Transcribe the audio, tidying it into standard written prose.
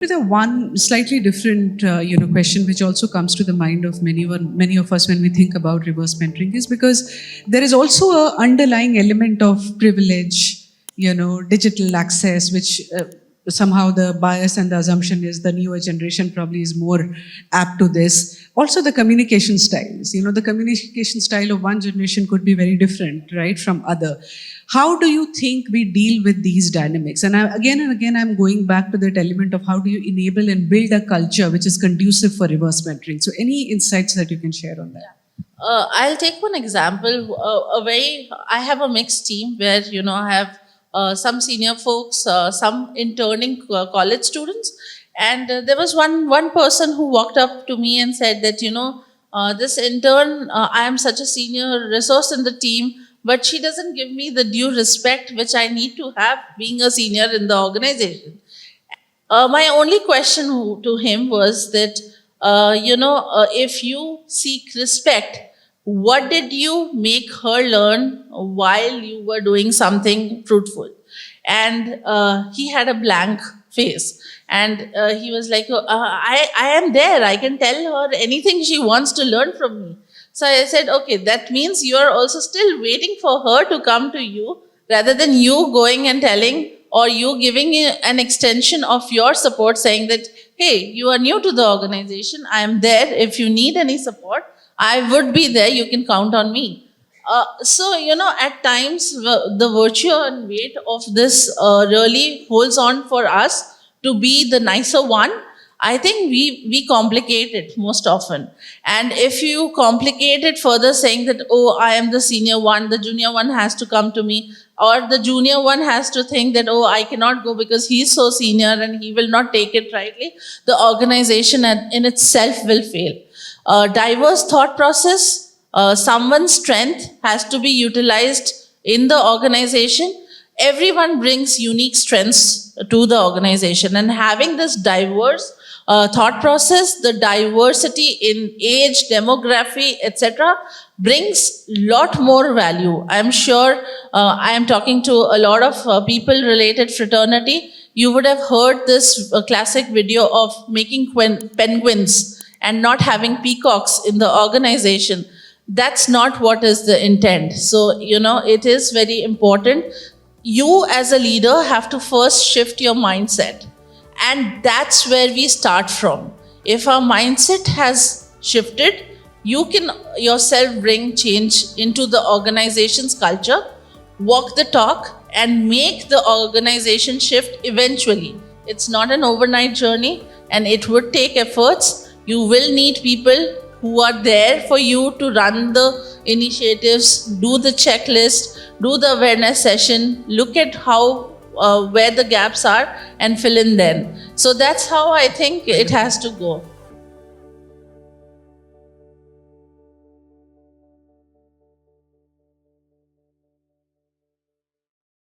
With a one slightly different, question, which also comes to the mind of many of us when we think about reverse mentoring, is because there is also a underlying element of privilege, digital access, which somehow the bias and the assumption is the newer generation probably is more apt to this. Also, the communication styles. The communication style of one generation could be very different, right, from other. How do you think we deal with these dynamics? And again and again, I'm going back to that element of how do you enable and build a culture which is conducive for reverse mentoring. So, any insights that you can share on that? I'll take one example. I have a mixed team where I have some senior folks, some interning college students, and there was one person who walked up to me and said that this intern, I am such a senior resource in the team, but she doesn't give me the due respect which I need to have being a senior in the organization. My only question to him was that, if you seek respect, what did you make her learn while you were doing something fruitful? And he had a blank face. And he was like, I am there. I can tell her anything she wants to learn from me. So I said, okay, that means you are also still waiting for her to come to you rather than you going and telling or you giving an extension of your support saying that, hey, you are new to the organization. I am there. If you need any support, I would be there. You can count on me. At times, the virtue and weight of this really holds on for us to be the nicer one. I think we complicate it most often. And if you complicate it further, saying that, oh, I am the senior one, the junior one has to come to me, or the junior one has to think that, oh, I cannot go because he's so senior and he will not take it rightly, the organization in itself will fail. Diverse thought process, someone's strength has to be utilized in the organization. Everyone brings unique strengths to the organization, and having this diverse thought process, the diversity in age, demography, etc., brings lot more value. I'm sure I am talking to a lot of people related fraternity. You would have heard this classic video of making penguins and not having peacocks in the organization. That's not what is the intent. So, it is very important. You as a leader have to first shift your mindset. And that's where we start from. If our mindset has shifted, you can yourself bring change into the organization's culture, walk the talk, and make the organization shift eventually. It's not an overnight journey, and it would take efforts. You will need people who are there for you to run the initiatives, do the checklist, do the awareness session, look at how where the gaps are and fill in then. So that's how I think it has to go.